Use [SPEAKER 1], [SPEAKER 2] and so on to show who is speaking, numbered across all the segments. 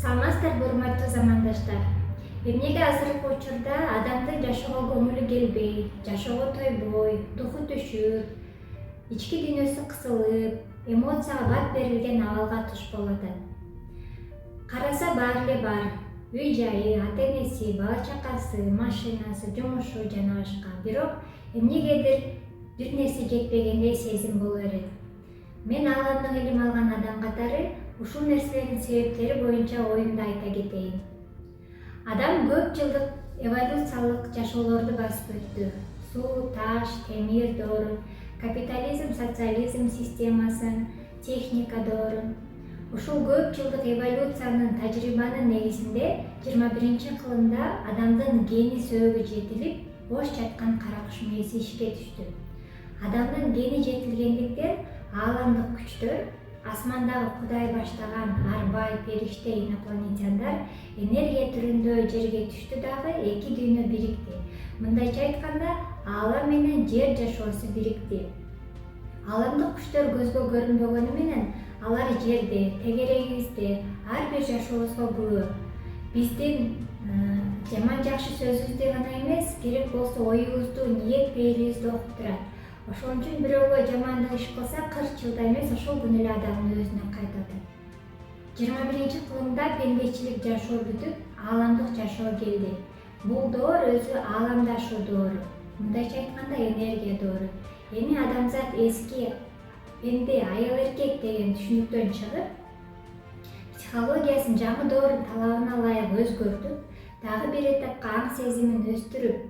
[SPEAKER 1] Саламатсыздар, урматтуу замандаштар. Эмнеге азыркы учурда адамдын жашоого көңүлү келбей, жашоого тойбой, духу түшүп, ички дүйнөсү кысылып, эмоцияга бат берилген абалга туш болуп атат. Караса баары эле бар. Үй жайы, ата-энеси, бала чакасы, машинасы, жумушу жана башка. Бирок эмнегедир бир нерсе жетпегендей сезим боло берет. Мен аламдык илим алган адам катары ушул нерселердин себептери боюнча оюмду айта кетейин. Адам көп жылдык эволюциялык жашоолорду басып өттү. Суу, таш, темир доорун, капитализм, социализм системасын, техника доорун. Ушул көп жылдык эволюциянын тажрыйбанын негизинде 21-кылымда адамдын гени сөөгү жетилип, бош жаткан кара куш мээси ишке түштү. Адамдын гени жетилгендиктен ааламдык күчтөр, асмандагы Кудай баштаган арбай, периште, инопланетяндар энергия түрүндө жерге түштү дагы эки дүйнө бирикти. Мындайча айтканда, аалам менен жер жашоосу бирикти. Ааламдык күчтөр көзгө көрүнбөгөнү менен алар жерде, тегерегибизде ар бир жашообузга күбө. Биздин жаман жакшы сөзүбүздү гана эмес, керек болсо оюбузду, ниет пейилибизди окуп турат. Ошон үчүн бирөөгө жамандык иш кылса 40 жылда эмес, ошол күнү эле адамдын өзүнө кайтат. 21-кылымда пендечилик жашоо бүтүп, ааламдык жашоо келди. Бул доор өзү ааламдашуу доору. Мындайча айтканда энергия доору. Эми адамзат эски пенде, аял эркек деген түшүнүктөн чыгып, психологиясын жаңы доордун талабына ылайык өзгөртүп, дагы бир этапка аң сезимин өстүрүп,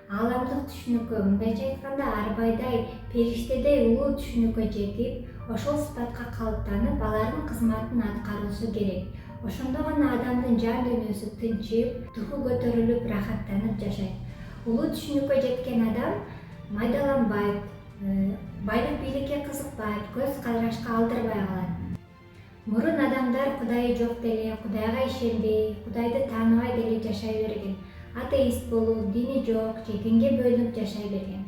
[SPEAKER 1] ааламдык түшүнүккө, мындайча айтканда арбайдай, периштедей улуу түшүнүккө жетип, ошол сыпатка калыптанып, алардын кызматын аткаруусу керек. Ошондо гана адамдын жан дүйнөсү тынчып, духу көтөрүлүп, рахаттанып жашайт. Улуу түшүнүккө жеткен адам майдаланбайт, байлык бийликке кызыкпайт, көз карашка алдырбай калат. Мурун адамдар Кудайы жок деле, Кудайга ишенбей, Кудайды тааныбай деле жашай берген. Атеист болуп, дини жок же динге бөлүнүп жашай берген.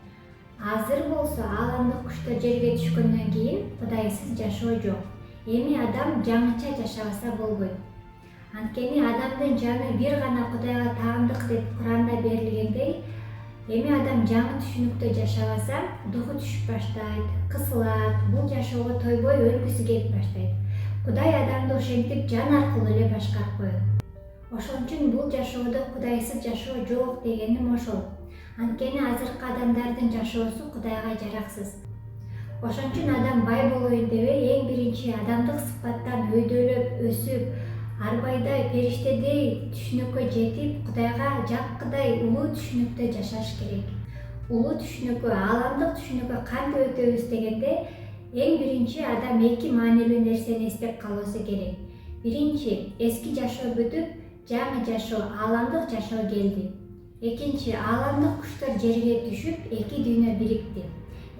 [SPEAKER 1] Азыр болсо ааламдык күчтөр жерге түшкөндөн кийин Кудайсыз жашоо жок. Эми адам жаңыча жашабаса болбойт. Анткени адамдын жаны бир гана Кудайга таандык деп Куранда берилгендей, эми адам жаңы түшүнүктө жашабаса, духу түшүп баштайт, кысылат, бул жашоого тойбой өлгүсү келип баштайт. Кудай адамды ошентип жан аркылуу эле башкарып коет. Ошон үчүн бул жашоодо Кудайсыз жашоо жок дегеним ошол. Анткени азыркы адамдардын жашоосу Кудайга жараксыз. Ошон үчүн адам бай болоюн дебей, эң биринчи адамдык сыпаттан өйдөлөп, өсүп, арбайдай, периштедей түшүнүккө жетип, Кудайга жаккыдай улуу түшүнүктө жашаш керек. Улуу түшүнүккө, ааламдык түшүнүккө кантип өтөбүз дегенде, эң биринчи адам эки маанилүү нерсени эстеп калуусу керек. Биринчи, эски жашоо бүтүп, жаңы жашоо, ааламдык жашоо келди. Экинчи, ааламдык күчтөр жерге түшүп, эки дүйнө бирикти.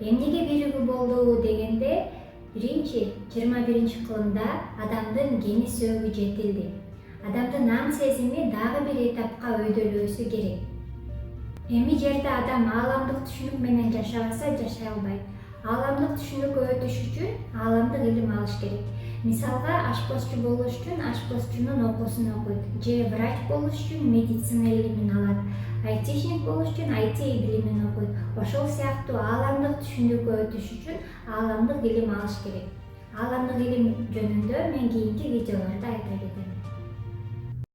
[SPEAKER 1] Эмнеге биригүү болду дегенде, биринчи 21-кылымда адамдын гени сөөгү жетилди. Адамдын аң сезими дагы бир этапка өйдөлөөсү керек. Эми жерде адам ааламдык түшүнүк менен жашабаса жашай албайт. Ааламдык түшүнүккө өтүш үчүн ааламдык илим алыш керек. Мисалга, ашпозчу болуш үчүн ашпозчунун окуусун окуйт, же врач болуш үчүн медицина илимин алат, айтишник болуш үчүн IT билимин окуйт. Ошол сыяктуу ааламдык түшүнүккө өтүш үчүн ааламдык илим алыш керек. Ааламдык илим жөнүндө мен кийинки видеолордо айта кетем.